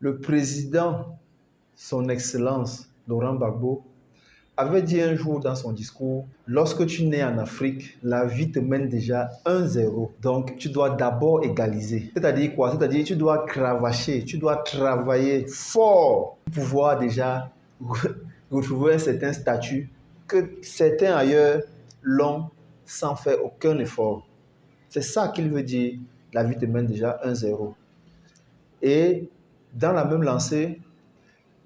Le président, son Excellence Laurent Gbagbo, avait dit un jour dans son discours, lorsque tu nais en Afrique, la vie te mène déjà 1-0. Donc, tu dois d'abord égaliser. C'est-à-dire quoi? C'est-à-dire tu dois cravacher, tu dois travailler fort pour pouvoir déjà retrouver un certain statut que certains ailleurs l'ont sans faire aucun effort. C'est ça qu'il veut dire, la vie te mène déjà 1-0. Et dans la même lancée,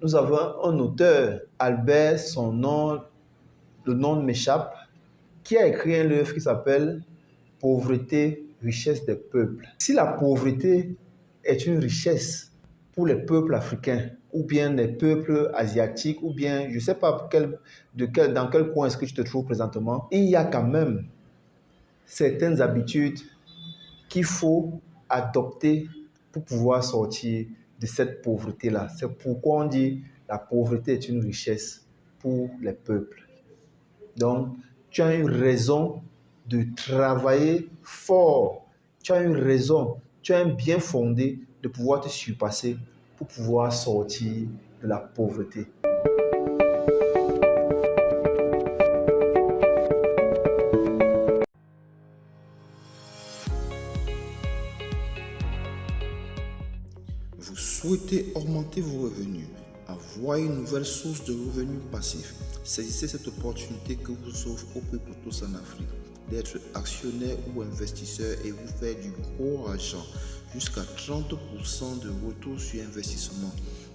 nous avons un auteur, Albert, le nom m'échappe, qui a écrit un livre qui s'appelle Pauvreté, richesse des peuples. Si la pauvreté est une richesse pour les peuples africains, ou bien les peuples asiatiques, ou bien je ne sais pas dans quel coin est-ce que tu te trouves présentement, il y a quand même certaines habitudes qu'il faut adopter pour pouvoir sortir de cette pauvreté-là. C'est pourquoi on dit la pauvreté est une richesse pour les peuples. Donc, tu as une raison de travailler fort. Tu as une raison, tu as un bien fondé de pouvoir te surpasser pour pouvoir sortir de la pauvreté. Vous souhaitez augmenter vos revenus, avoir une nouvelle source de revenus passifs. Saisissez cette opportunité que vous offre OP pour tous en Afrique d'être actionnaire ou investisseur et vous faire du gros argent, jusqu'à 30% de retour sur investissement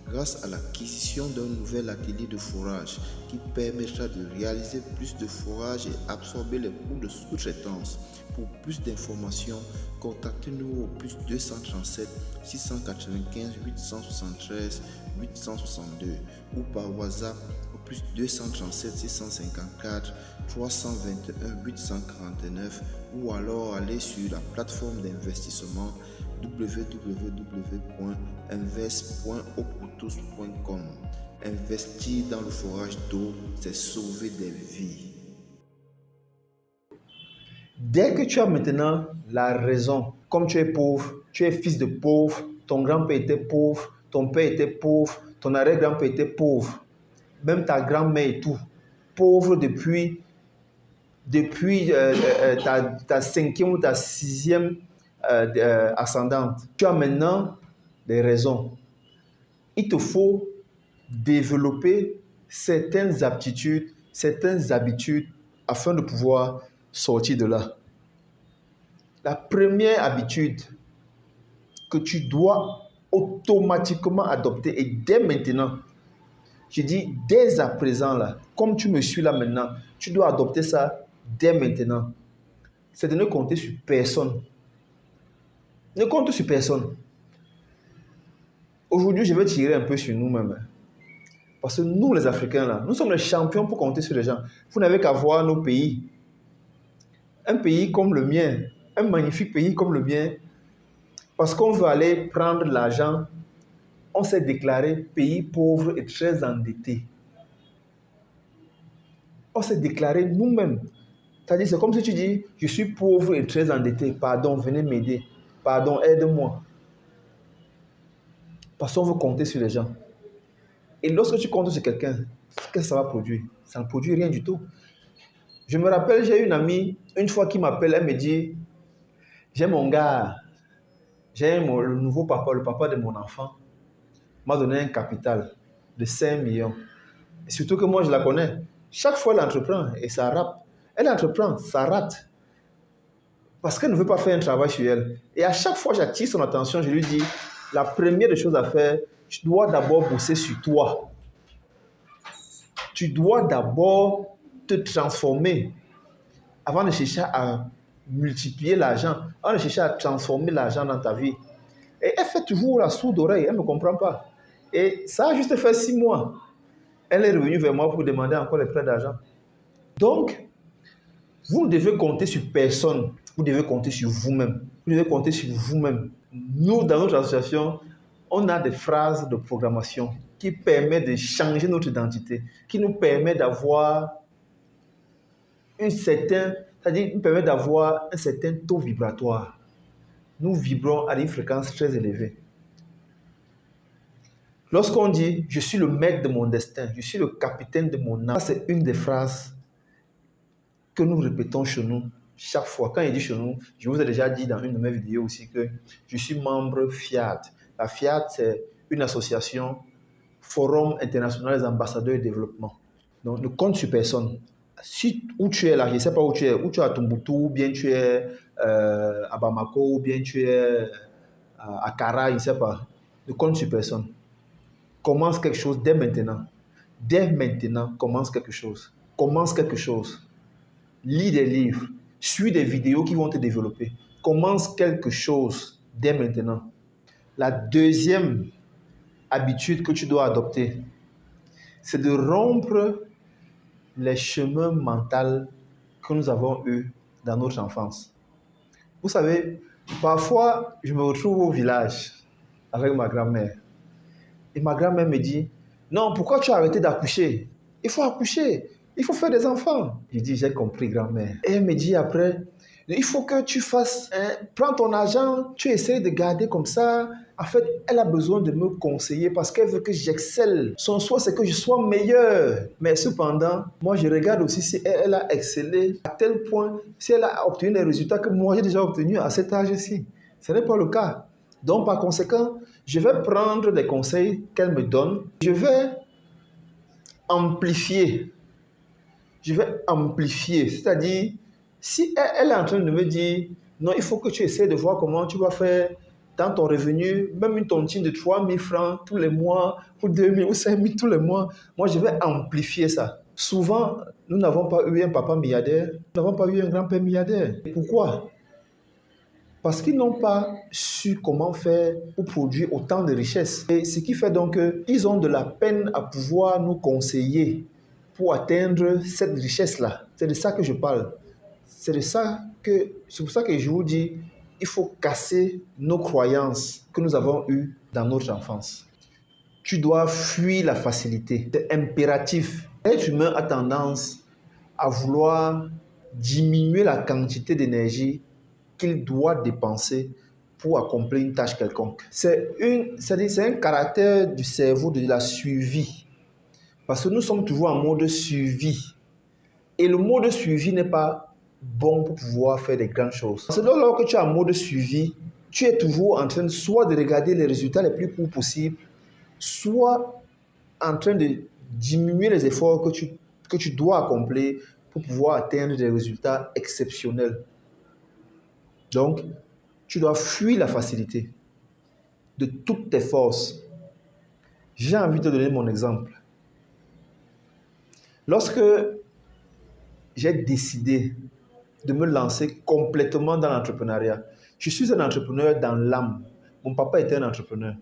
grâce à l'acquisition d'un nouvel atelier de forage qui permettra de réaliser plus de forage et absorber les coûts de sous-traitance. Pour plus d'informations, contactez-nous au plus 237 695 873 862 ou par WhatsApp au plus 237 654 321 849 ou alors aller sur la plateforme d'investissement www.invest.opotous.com. Investir dans le forage d'eau, c'est sauver des vies. Dès que tu as maintenant la raison, comme tu es pauvre, tu es fils de pauvre, ton grand-père était pauvre, ton père était pauvre, ton arrière-grand-père était pauvre, même ta grand-mère et tout, pauvre depuis ta cinquième ou ta sixième ascendante. Tu as maintenant des raisons. Il te faut développer certaines aptitudes, certaines habitudes afin de pouvoir sortir de là. La première habitude que tu dois automatiquement adopter et dès maintenant, je dis dès à présent là, comme tu me suis là maintenant, tu dois adopter ça dès maintenant. C'est de ne compter sur personne. Ne compte sur personne. Aujourd'hui, je vais tirer un peu sur nous-mêmes. Parce que nous, les Africains, là, nous sommes les champions pour compter sur les gens. Vous n'avez qu'à voir nos pays. Un pays comme le mien, un magnifique pays comme le mien, parce qu'on veut aller prendre l'argent, on s'est déclaré pays pauvre et très endetté. On s'est déclaré nous-mêmes. C'est-à-dire, c'est comme si tu dis, je suis pauvre et très endetté, pardon, venez m'aider, pardon, aide-moi. Parce qu'on veut compter sur les gens. Et lorsque tu comptes sur quelqu'un, qu'est-ce que ça va produire? Ça ne produit rien du tout. Je me rappelle, j'ai une amie, une fois qui m'appelle, elle me dit, j'ai mon gars, le nouveau papa, le papa de mon enfant, m'a donné un capital de 5 millions. Et surtout que moi, je la connais. Chaque fois, elle entreprend et ça rate. Elle entreprend, ça rate. Parce qu'elle ne veut pas faire un travail sur elle. Et à chaque fois, j'attire son attention, je lui dis, la première des choses à faire, tu dois d'abord bosser sur toi. Tu dois d'abord te transformer avant de chercher à multiplier l'argent, avant de chercher à transformer l'argent dans ta vie. Et elle fait toujours la sourde oreille, elle ne me comprend pas. Et ça a juste fait 6 mois. Elle est revenue vers moi pour demander encore les prêts d'argent. Donc, vous ne devez compter sur personne. Vous devez compter sur vous-même. Vous devez compter sur vous-même. Nous, dans notre association, on a des phrases de programmation qui permettent de changer notre identité, qui nous permet d'avoir nous permet d'avoir un certain taux vibratoire. Nous vibrons à une fréquence très élevée. Lorsqu'on dit « je suis le maître de mon destin, je suis le capitaine de mon âme », ça c'est une des phrases que nous répétons chez nous chaque fois. Quand il dit chez nous, je vous ai déjà dit dans une de mes vidéos aussi que je suis membre FIAD. La FIAD, c'est une association, Forum international des ambassadeurs de développement. Donc, ne compte sur personne. Si où tu es là, je ne sais pas où tu es à Tombouctou, ou bien tu es à Bamako, ou bien tu es à Kara, je ne sais pas. Ne compte sur personne. Commence quelque chose dès maintenant. Dès maintenant, commence quelque chose. Commence quelque chose. Lis des livres. Suis des vidéos qui vont te développer. Commence quelque chose dès maintenant. La deuxième habitude que tu dois adopter, c'est de rompre les chemins mentaux que nous avons eus dans notre enfance. Vous savez, parfois, je me retrouve au village avec ma grand-mère. Et ma grand-mère me dit, non, pourquoi tu as arrêté d'accoucher? Il faut accoucher, il faut faire des enfants. Je dis, j'ai compris, grand-mère. Et elle me dit après, il faut que tu fasses, prends ton argent, tu essaies de garder comme ça. En fait, elle a besoin de me conseiller parce qu'elle veut que j'excelle. Son souhait, c'est que je sois meilleur. Mais cependant, moi, je regarde aussi si elle a excellé à tel point, si elle a obtenu les résultats que moi, j'ai déjà obtenus à cet âge-ci. Ce n'est pas le cas. Donc, par conséquent, je vais prendre des conseils qu'elle me donne. Je vais amplifier. C'est-à-dire, si elle est en train de me dire, non, il faut que tu essaies de voir comment tu vas faire dans ton revenu, même une tontine de 3 000 francs tous les mois, ou 2 000 ou 5 000 tous les mois, moi, je vais amplifier ça. Souvent, nous n'avons pas eu un papa milliardaire, nous n'avons pas eu un grand-père milliardaire. Pourquoi? Parce qu'ils n'ont pas su comment faire pour produire autant de richesses. Et ce qui fait donc qu'ils ont de la peine à pouvoir nous conseiller pour atteindre cette richesse-là. C'est de ça que je parle. C'est pour ça que je vous dis, il faut casser nos croyances que nous avons eues dans notre enfance. Tu dois fuir la facilité. C'est impératif. L'être humain a tendance à vouloir diminuer la quantité d'énergie qu'il doit dépenser pour accomplir une tâche quelconque. C'est un caractère du cerveau de la survie. Parce que nous sommes toujours en mode survie. Et le mode survie n'est pas bon pour pouvoir faire des grandes choses. Parce que lorsque tu es en mode survie, tu es toujours en train soit de regarder les résultats les plus courts possibles, soit en train de diminuer les efforts que tu dois accomplir pour pouvoir atteindre des résultats exceptionnels. Donc, tu dois fuir la facilité de toutes tes forces. J'ai envie de te donner mon exemple. Lorsque j'ai décidé de me lancer complètement dans l'entrepreneuriat, je suis un entrepreneur dans l'âme. Mon papa était un entrepreneur.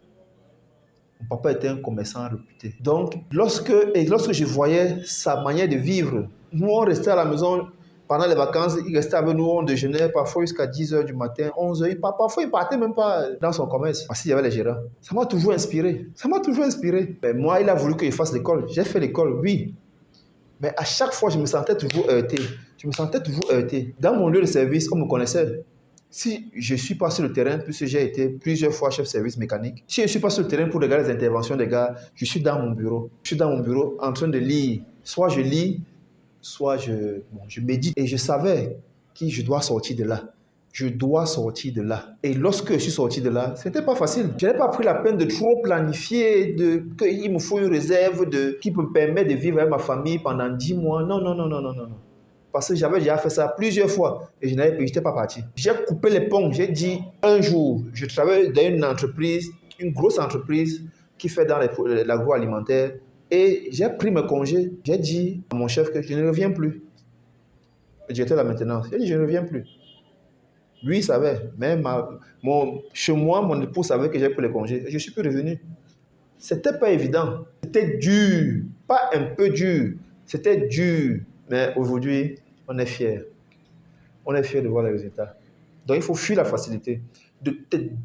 Mon papa était un commerçant réputé. Donc, lorsque je voyais sa manière de vivre, nous on restait à la maison pendant les vacances, il restait avec nous, on déjeunait parfois jusqu'à 10h du matin, 11h. Parfois, il ne partait même pas dans son commerce parce qu'il y avait les gérants. Ça m'a toujours inspiré. Mais moi, il a voulu que je fasse l'école. J'ai fait l'école, oui. Mais à chaque fois, je me sentais toujours heurté. Dans mon lieu de service, on me connaissait. Si je ne suis pas sur le terrain, puisque j'ai été plusieurs fois chef de service mécanique, si je ne suis pas sur le terrain pour regarder les interventions des gars, je suis dans mon bureau. Je suis dans mon bureau en train de lire. Soit je lis, soit je médite. Et je savais que je dois sortir de là. Et lorsque je suis sorti de là, ce n'était pas facile. Je n'ai pas pris la peine de trop planifier, qu'il me faut une réserve qui peut me permettre de vivre avec ma famille pendant 10 mois. Non. Parce que j'avais déjà fait ça plusieurs fois et je n'étais pas parti. J'ai coupé les ponts. J'ai dit, un jour, je travaille dans une entreprise, une grosse entreprise qui fait dans l'agroalimentaire. Et j'ai pris mes congés. J'ai dit à mon chef que je ne reviens plus. Le directeur de la maintenance. J'ai dit, je ne reviens plus. Lui, il savait. Mais chez moi, mon époux savait que j'ai pris les congés. Et je ne suis plus revenu. C'était pas évident. C'était dur. Pas un peu dur. C'était dur. Mais aujourd'hui, on est fiers. On est fiers de voir les résultats. Donc, il faut fuir la facilité.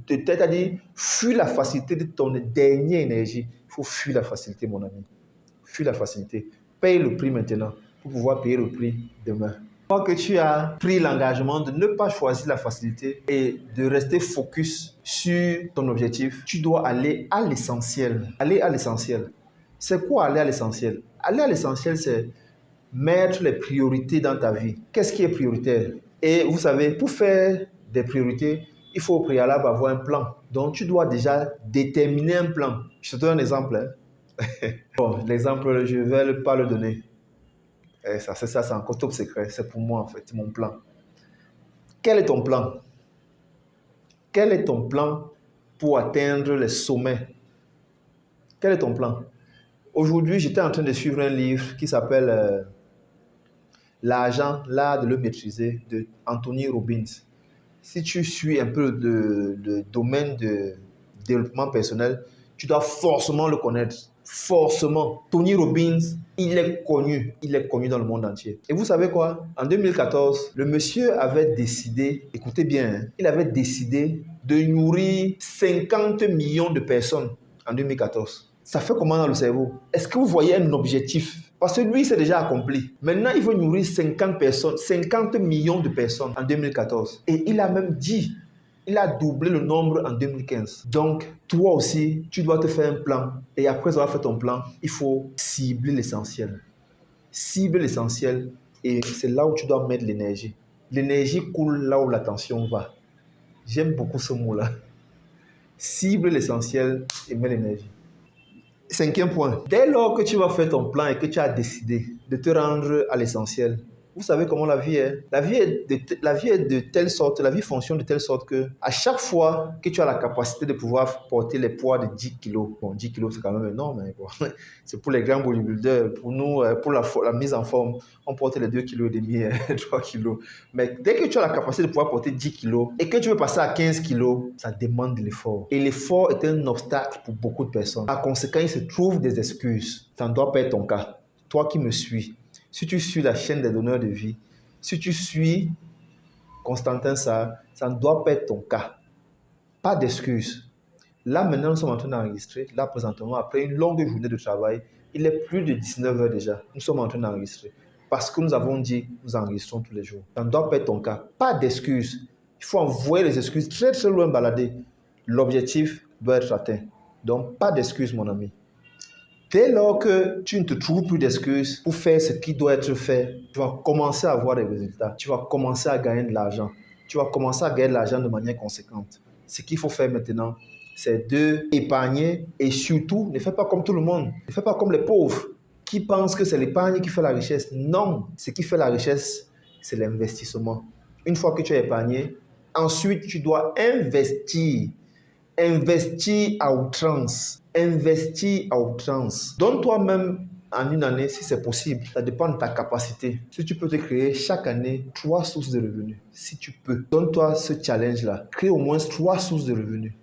C'est-à-dire, fuir la facilité de ton dernière énergie. Il faut fuir la facilité, mon ami. Fuis la facilité. Paye le prix maintenant pour pouvoir payer le prix demain. Fois que tu as pris l'engagement de ne pas choisir la facilité et de rester focus sur ton objectif, tu dois aller à l'essentiel. Aller à l'essentiel. C'est quoi aller à l'essentiel? Aller à l'essentiel, c'est mettre les priorités dans ta vie. Qu'est-ce qui est prioritaire? Et vous savez, pour faire des priorités, il faut au préalable avoir un plan. Donc, tu dois déjà déterminer un plan. Je te donne un exemple. Bon, l'exemple, je ne vais pas le donner. Et ça, c'est encore top secret. C'est pour moi, en fait. C'est mon plan. Quel est ton plan? Quel est ton plan pour atteindre les sommets? Quel est ton plan? Aujourd'hui, j'étais en train de suivre un livre qui s'appelle L'argent, l'art de le maîtriser, de Anthony Robbins. Si tu suis un peu le domaine de développement personnel, tu dois forcément le connaître. Forcément. Tony Robbins, il est connu dans le monde entier. Et vous savez quoi? En 2014, le monsieur avait décidé, écoutez bien, hein, il avait décidé de nourrir 50 millions de personnes en 2014. Ça fait comment dans le cerveau? Est-ce que vous voyez un objectif? Parce que lui, c'est déjà accompli. Maintenant, il veut nourrir 50 personnes, 50 millions de personnes en 2014. Et il a même dit, il a doublé le nombre en 2015. Donc, toi aussi, tu dois te faire un plan. Et après avoir fait ton plan, il faut cibler l'essentiel. Cible l'essentiel et c'est là où tu dois mettre l'énergie. L'énergie coule là où l'attention va. J'aime beaucoup ce mot-là. Cible l'essentiel et mets l'énergie. Cinquième point, dès lors que tu vas faire ton plan et que tu as décidé de te rendre à l'essentiel, vous savez comment la vie est. La vie est de telle sorte, la vie fonctionne de telle sorte que à chaque fois que tu as la capacité de pouvoir porter les poids de 10 kilos, bon 10 kilos c'est quand même énorme, hein, bon. C'est pour les grands bodybuilders, pour nous, pour la mise en forme, on porte les 2,5 kg, 3 kilos. Mais dès que tu as la capacité de pouvoir porter 10 kilos et que tu veux passer à 15 kilos, ça demande de l'effort. Et l'effort est un obstacle pour beaucoup de personnes. Par conséquent, il se trouve des excuses. Ça ne doit pas être ton cas. Toi qui me suis, si tu suis la chaîne des donneurs de vie, si tu suis Constantin Sarr, ça ne doit pas être ton cas. Pas d'excuses. Là, maintenant, nous sommes en train d'enregistrer. Là, présentement, après une longue journée de travail, il est plus de 19 heures déjà. Nous sommes en train d'enregistrer. Parce que nous avons dit, nous enregistrons tous les jours. Ça ne doit pas être ton cas. Pas d'excuses. Il faut envoyer les excuses très, très loin balader. L'objectif doit être atteint. Donc, pas d'excuses, mon ami. Dès lors que tu ne te trouves plus d'excuses pour faire ce qui doit être fait, tu vas commencer à avoir des résultats. Tu vas commencer à gagner de l'argent. Tu vas commencer à gagner de l'argent de manière conséquente. Ce qu'il faut faire maintenant, c'est d'épargner et surtout, ne fais pas comme tout le monde. Ne fais pas comme les pauvres qui pensent que c'est l'épargne qui fait la richesse. Non, ce qui fait la richesse, c'est l'investissement. Une fois que tu as épargné, ensuite tu dois investir. Investis à outrance. Investis à outrance. Donne-toi-même en une année, si c'est possible. Ça dépend de ta capacité. Si tu peux te créer chaque année 3 sources de revenus, si tu peux, donne-toi ce challenge-là. Crée au moins 3 sources de revenus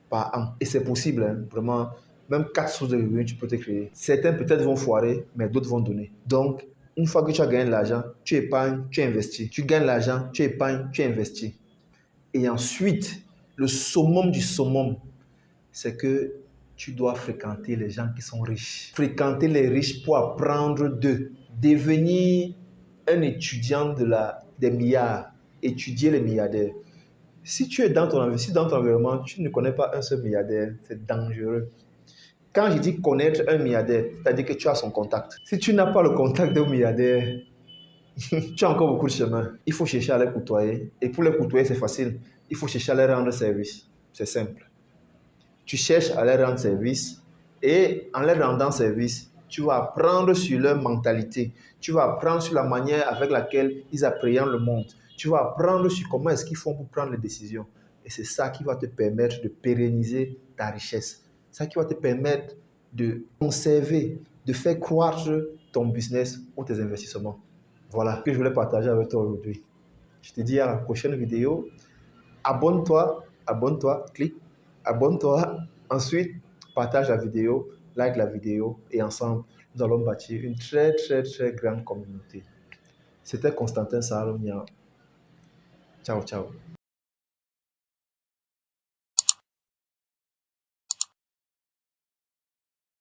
par an. Et c'est possible, hein, vraiment. Même 4 sources de revenus, tu peux te créer. Certains peut-être vont foirer, mais d'autres vont donner. Donc, une fois que tu as gagné de l'argent, tu épargnes, tu investis. Tu gagnes l'argent, tu épargnes, tu investis. Et ensuite, le summum du summum, c'est que tu dois fréquenter les gens qui sont riches. Fréquenter les riches pour apprendre d'eux. Devenir un étudiant des milliards. Étudier les milliardaires. Si tu es dans ton environnement, tu ne connais pas un seul milliardaire, c'est dangereux. Quand je dis connaître un milliardaire, c'est-à-dire que tu as son contact. Si tu n'as pas le contact d'un milliardaire, tu as encore beaucoup de chemin. Il faut chercher à les côtoyer. Et pour les côtoyer, c'est facile. Il faut chercher à leur rendre service. C'est simple. Tu cherches à leur rendre service et en leur rendant service, tu vas apprendre sur leur mentalité. Tu vas apprendre sur la manière avec laquelle ils appréhendent le monde. Tu vas apprendre sur comment est-ce qu'ils font pour prendre les décisions. Et c'est ça qui va te permettre de pérenniser ta richesse. C'est ça qui va te permettre de conserver, de faire croître ton business ou tes investissements. Voilà ce que je voulais partager avec toi aujourd'hui. Je te dis à la prochaine vidéo. Abonne-toi, clique, abonne-toi. Ensuite, partage la vidéo, like la vidéo et ensemble, nous allons bâtir une très, très, très grande communauté. C'était Constantin Salomia. Ciao, ciao.